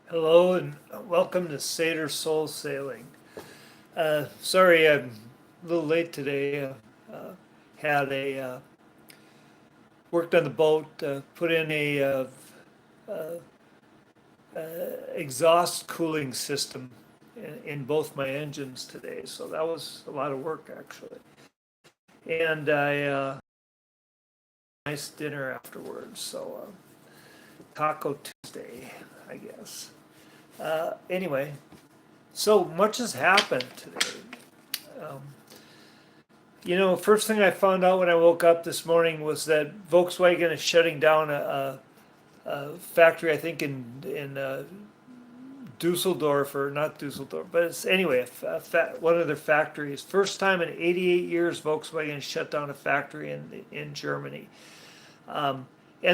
Hello and welcome to Seder Soul Sailing. Sorry, I'm a little late today. Had a worked on the boat, put in a exhaust cooling system in both my engines today, so that was a lot of work actually. And I nice dinner afterwards, so Taco Tuesday, I guess. Anyway, so much has happened today. Um, first thing I found out when I woke up this morning was that Volkswagen is shutting down a factory, I think in Dusseldorf, or not Dusseldorf, but it's anyway one of their factories. First time in 88 years, Volkswagen shut down a factory in Germany. And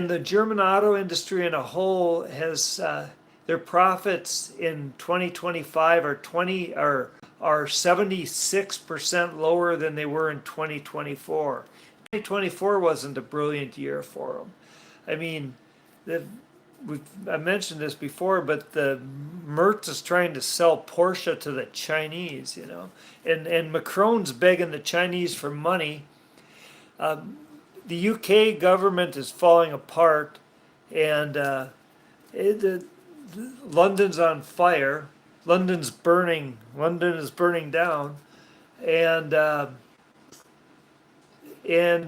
the German auto industry in a whole has their profits in 2025 are 76% lower than they were in 2024. 2024 wasn't a brilliant year for them. I mean, the, I mentioned this before, but the Mertz is trying to sell Porsche to the Chinese, and Macron's begging the Chinese for money. The UK government is falling apart, and London's on fire. London's burning. London is burning down, and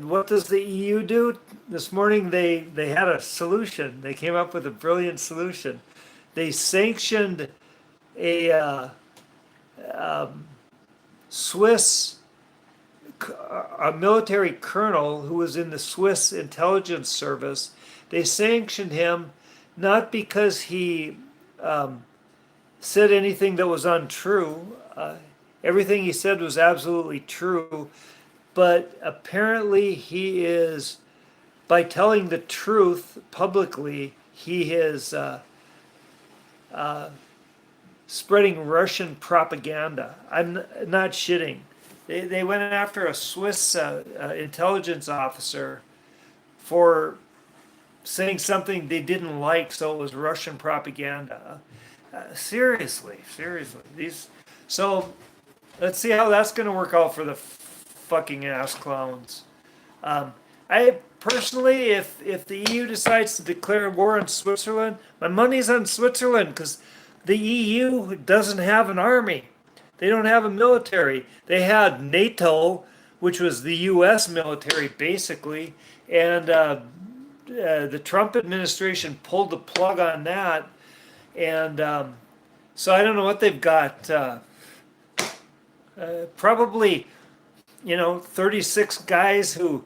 what does the EU do? This morning they had a solution. They came up with a brilliant solution. They sanctioned a Swiss a military colonel who was in the Swiss intelligence service. They sanctioned him not because he said anything that was untrue. Everything he said was absolutely true, but apparently he is, by telling the truth publicly, he is spreading Russian propaganda. I'm not shitting. They went after a Swiss intelligence officer for saying something they didn't like, so it was Russian propaganda. Seriously. So let's see how that's going to work out for the fucking ass clowns. I personally, if the EU decides to declare war on Switzerland, my money's on Switzerland because the EU doesn't have an army. They don't have a military. They had NATO, which was the U.S. military, basically, and the Trump administration pulled the plug on that, and so I don't know what they've got. Probably, 36 guys who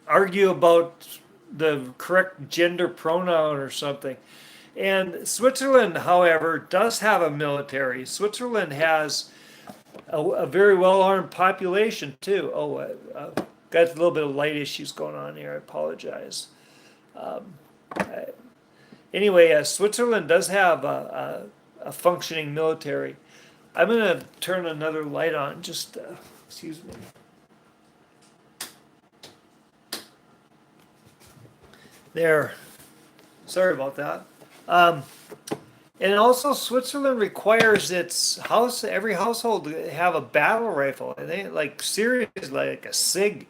argue about the correct gender pronoun or something. And Switzerland, however, does have a military. Switzerland has a very well-armed population too. Got a little bit of light issues going on here. I apologize. Anyway, Switzerland does have a functioning military. I'm going to turn another light on. Just excuse me. There. Sorry about that. And also, Switzerland requires every household to have a battle rifle. And they like seriously like a SIG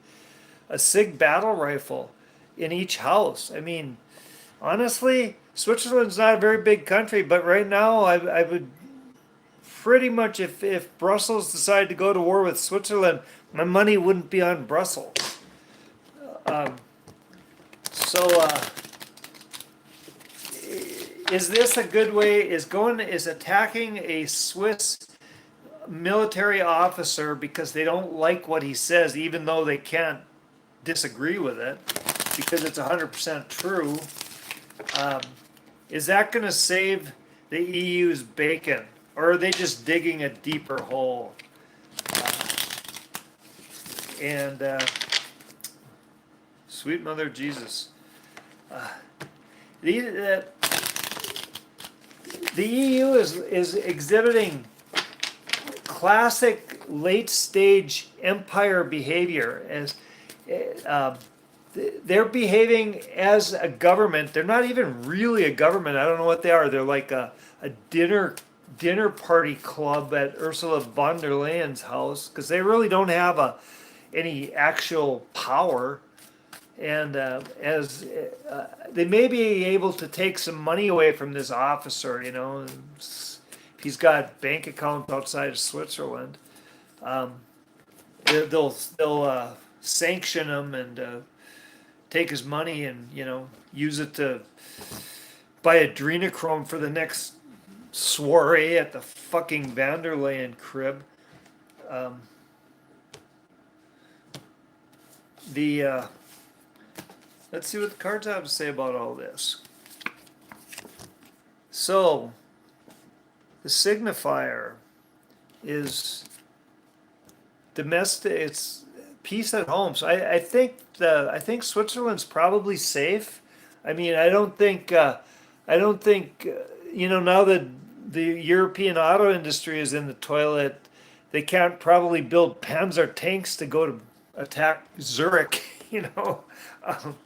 battle rifle in each house. I mean, honestly, Switzerland's not a very big country, but right now I would pretty much, if Brussels decided to go to war with Switzerland, my money wouldn't be on Brussels. So. Is this a good way? Is attacking a Swiss military officer because they don't like what he says, even though they can't disagree with it, because it's 100% true? Is that going to save the EU's bacon, or are they just digging a deeper hole? And sweet Mother Jesus. The EU is exhibiting classic late stage empire behavior. As they're behaving as a government. They're not even really a government. I don't know what they are. They're like a dinner party club at Ursula von der Leyen's house because they really don't have any actual power. And as they may be able to take some money away from this officer, he's got bank accounts outside of Switzerland. Um, they'll sanction him and take his money and use it to buy adrenochrome for the next soiree at the fucking van der Leyen crib. Um, the Let's see what the cards have to say about all this. So, the signifier is domestic. It's peace at home. So I think Switzerland's probably safe. I mean, I don't think now that the European auto industry is in the toilet, they can't probably build Panzer tanks to go to attack Zurich. Um,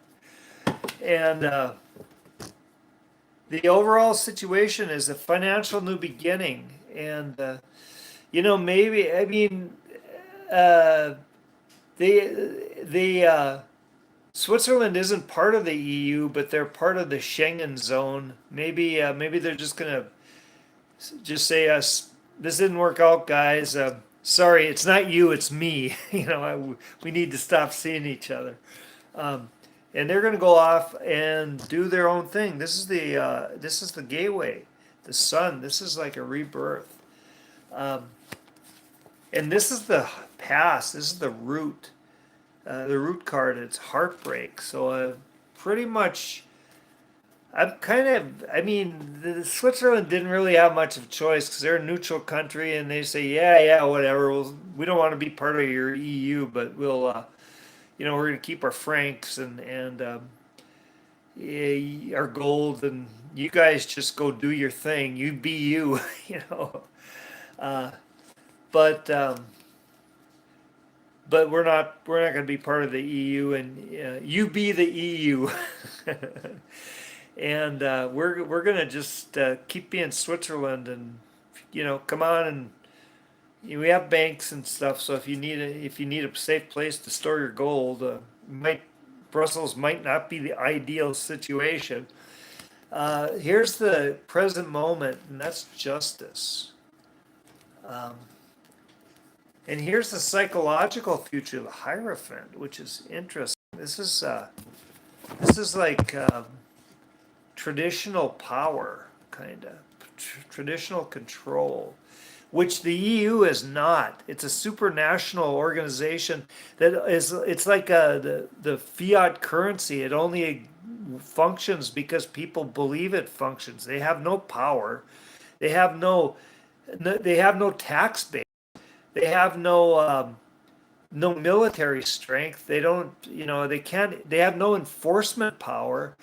and the overall situation is a financial new beginning, and maybe I mean the Switzerland isn't part of the EU, but they're part of the Schengen zone. Maybe they're just gonna just say us. This didn't work out, guys. Sorry, it's not you, it's me. We need to stop seeing each other. And they're going to go off and do their own thing. This is the gateway, the sun. This is like a rebirth, and this is the past. This is the root card. It's heartbreak. So pretty much, I mean, Switzerland didn't really have much of a choice because they're a neutral country, and they say, yeah, whatever. We don't want to be part of your EU, but we're going to keep our francs and our gold, and you guys just go do your thing. You be you, But we're not going to be part of the EU, and you be the EU, and we're going to just keep being Switzerland, and come on and. We have banks and stuff, so if you need a safe place to store your gold, Brussels might not be the ideal situation. Here's the present moment, and that's justice. And here's the psychological future, the Hierophant, which is interesting. This is like traditional power, kind of traditional control, which the EU is not. It's a supranational organization it's like the fiat currency. It only functions because people believe it functions. They have no power. They have no tax base. They have no military strength. They don't, they have no enforcement power.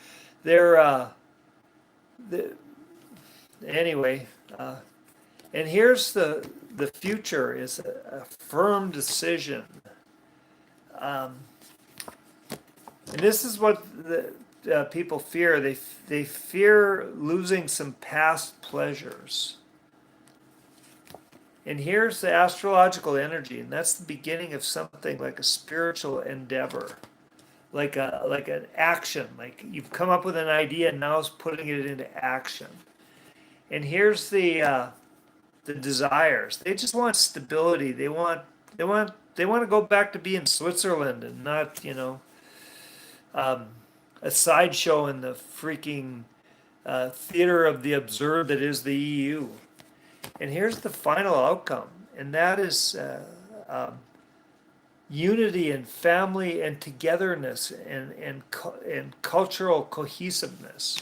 Anyway, and here's the future is a firm decision. And this is what the people fear. They fear losing some past pleasures. And here's the astrological energy, and that's the beginning of something like a spiritual endeavor, like an action. Like you've come up with an idea, and now it's putting it into action. And here's the desires. They just want stability. They want to go back to being Switzerland and not a sideshow in the freaking theater of the absurd that is the EU. And here's the final outcome, and that is unity and family and togetherness and cultural cohesiveness.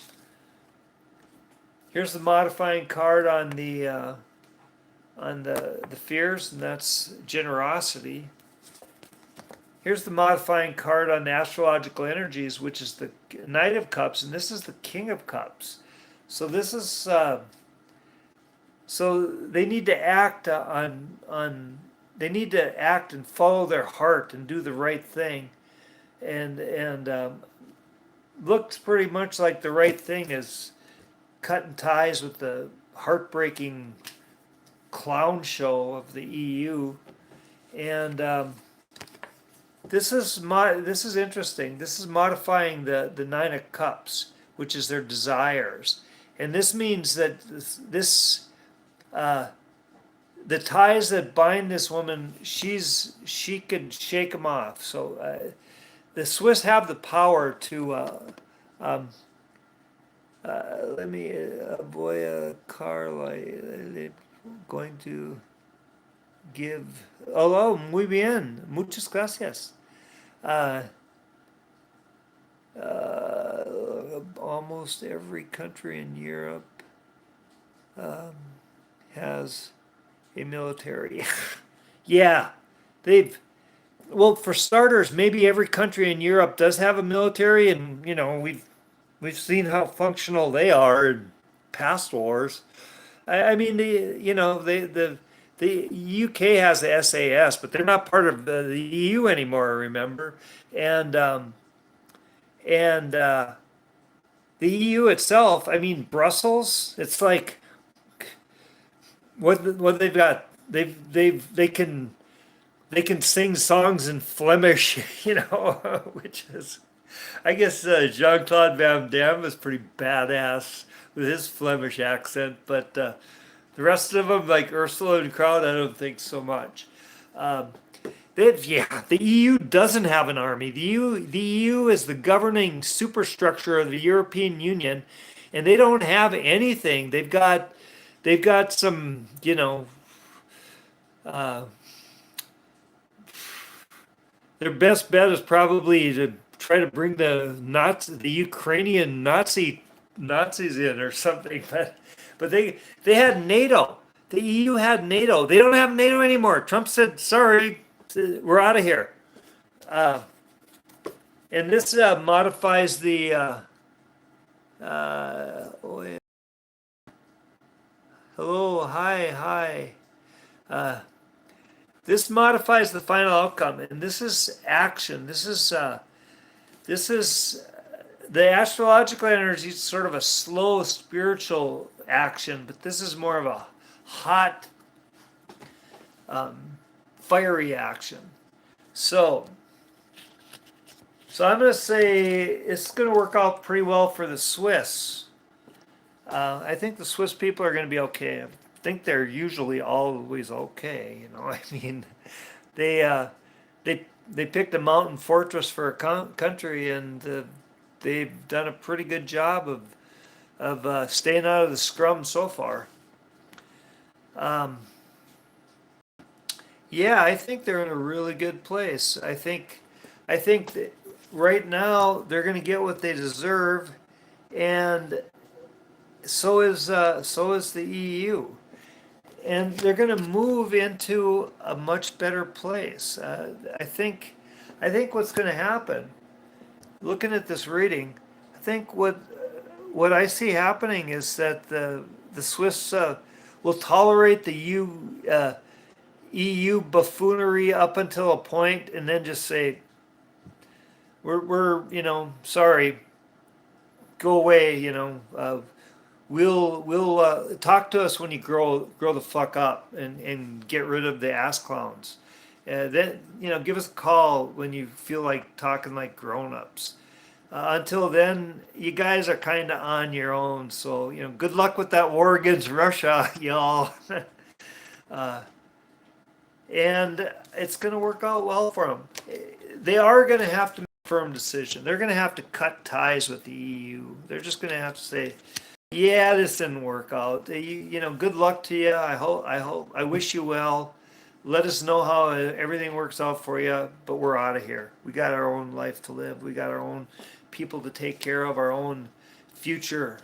Here's the modifying card on the fears, and that's generosity. Here's the modifying card on the astrological energies, which is the Knight of Cups, and this is the King of Cups. So this is so they need to act they need to act and follow their heart and do the right thing. and looks pretty much like the right thing is cutting ties with the heartbreaking clown show of the EU. And this is interesting. This is modifying the Nine of Cups, which is their desires, and this means that uh, the ties that bind this woman, she could shake them off. So the Swiss have the power to. Um, Let me voy a Carla going to give. Hola, muy bien, muchas gracias. Uh, Almost every country in Europe um, has a military. Yeah, they've. Well, for starters, maybe every country in Europe does have a military, and we've seen how functional they are in past wars. I mean, the UK has the SAS, but they're not part of the EU anymore. Remember, and and the EU itself. I mean, Brussels. It's like what they've got. They can sing songs in Flemish, which is, I guess Jean-Claude Van Damme is pretty badass with his Flemish accent, but the rest of them, like Ursula and Crowd, I don't think so much. Um, yeah, the EU doesn't have an army. The EU is the governing superstructure of the European Union, and they don't have anything. They've got some, uh, their best bet is probably to try to bring the Ukrainian Nazis in or something. But they had NATO. The EU had NATO. They don't have NATO anymore. Trump said, "Sorry, we're out of here." Uh, and this modifies the. Oh, yeah. Hello, hi. Uh, this modifies the final outcome, and this is action. This is the astrological energy is sort of a slow spiritual action, but this is more of a hot, fiery action. So, so I'm going to say it's going to work out pretty well for the Swiss. I think the Swiss people are going to be okay. I think they're usually always okay. I mean, they uh, they picked a mountain fortress for a country, and they've done a pretty good job of staying out of the scrum so far. Um, yeah, I think they're in a really good place. I think that right now they're going to get what they deserve, and so is the EU, and they're going to move into a much better place. I think what's going to happen, looking at this reading, I think what I see happening is that the Swiss will tolerate the EU buffoonery up until a point, and then just say, we're sorry, go away. We'll talk to us when you grow the fuck up and get rid of the ass clowns. Then give us a call when you feel like talking like grown-ups. Until then, you guys are kind of on your own. So good luck with that war against Russia, y'all. uh, and it's going to work out well for them. They are going to have to make a firm decision. They're going to have to cut ties with the EU. They're just going to have to say, yeah, this didn't work out. Good luck to you. I wish you well. Let us know how everything works out for you, but we're out of here. We got our own life to live. We got our own people to take care of, our own future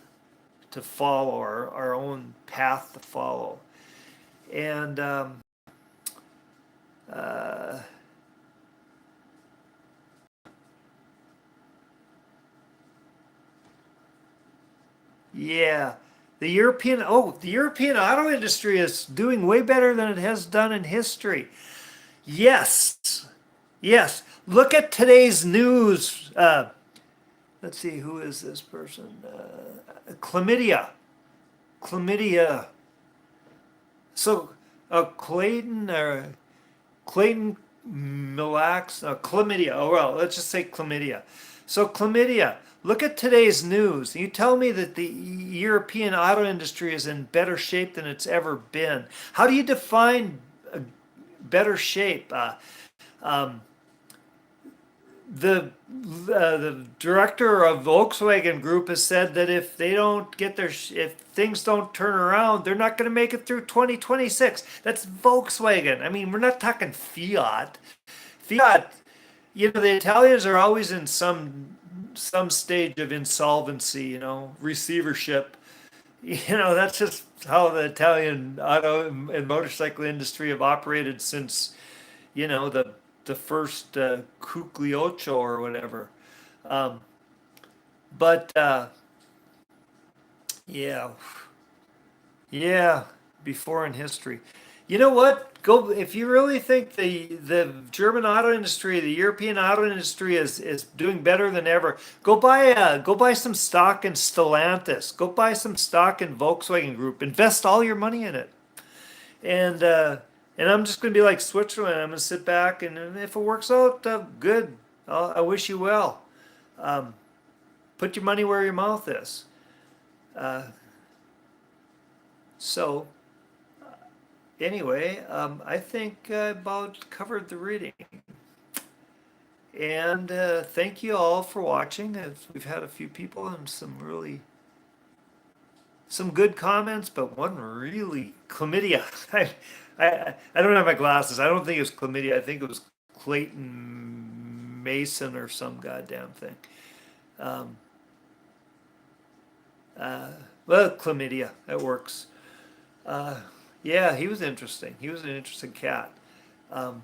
to follow, our own path to follow. And uh, yeah, the European auto industry is doing way better than it has done in history. Yes, yes. Look at today's news. Let's see, who is this person? Chlamydia. Chlamydia. So, Clayton Millax, chlamydia. Oh, well, let's just say chlamydia. So, chlamydia. Look at today's news. You tell me that the European auto industry is in better shape than it's ever been. How do you define better shape? Um, the director of Volkswagen Group has said that if they don't get if things don't turn around, they're not going to make it through 2026. That's Volkswagen. I mean, we're not talking Fiat. Fiat, the Italians are always in some stage of insolvency, receivership. That's just how the Italian auto and motorcycle industry have operated since, the first Cucliocho or whatever. Um, but yeah, yeah, before in history. You know what? Go if you really think the German auto industry, the European auto industry is doing better than ever. Go buy some stock in Stellantis. Go buy some stock in Volkswagen Group. Invest all your money in it. And I'm just going to be like Switzerland. I'm going to sit back, and if it works out, good. I wish you well. Um, put your money where your mouth is. Uh, so anyway, I think I about covered the reading. And thank you all for watching. We've had a few people and some good comments, but one really chlamydia. I don't have my glasses. I don't think it was chlamydia. I think it was Clayton Mason or some goddamn thing. Um, uh, well, chlamydia. That works. Uh, yeah, he was interesting. He was an interesting cat. Um,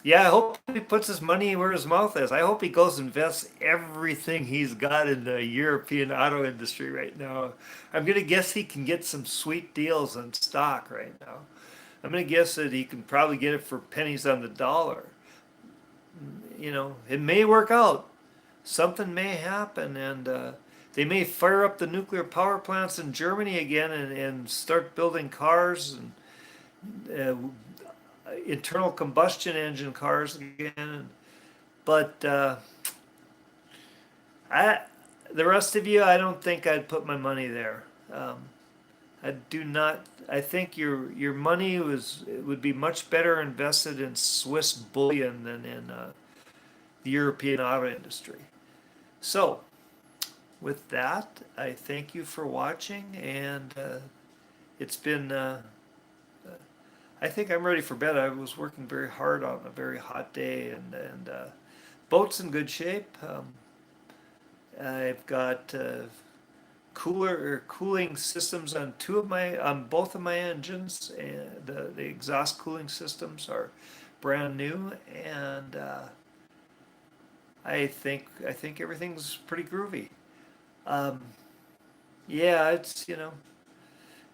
yeah, I hope he puts his money where his mouth is. I hope he goes and invests everything he's got in the European auto industry right now. I'm gonna guess he can get some sweet deals on stock right now. I'm gonna guess that he can probably get it for pennies on the dollar. It may work out. Something may happen, and they may fire up the nuclear power plants in Germany again and start building cars and internal combustion engine cars again. But I, the rest of you, I don't think I'd put my money there. I do not. I think your money would be much better invested in Swiss bullion than in the European auto industry. So, with that, I thank you for watching, and it's been. I think I'm ready for bed. I was working very hard on a very hot day, and boat's in good shape. I've got cooling systems on both of my engines, and the exhaust cooling systems are brand new, and I think everything's pretty groovy. Um, yeah, it's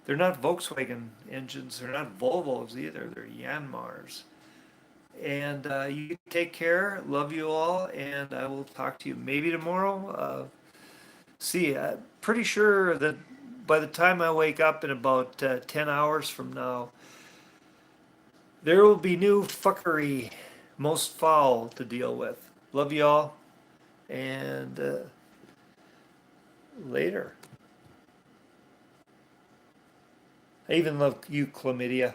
they're not Volkswagen engines, they're not Volvos either, they're Yanmars. And you take care, love you all, and I will talk to you maybe tomorrow. See, I'm pretty sure that by the time I wake up in about 10 hours from now, there will be new fuckery, most foul to deal with. Love you all, and later. I even love you, chlamydia.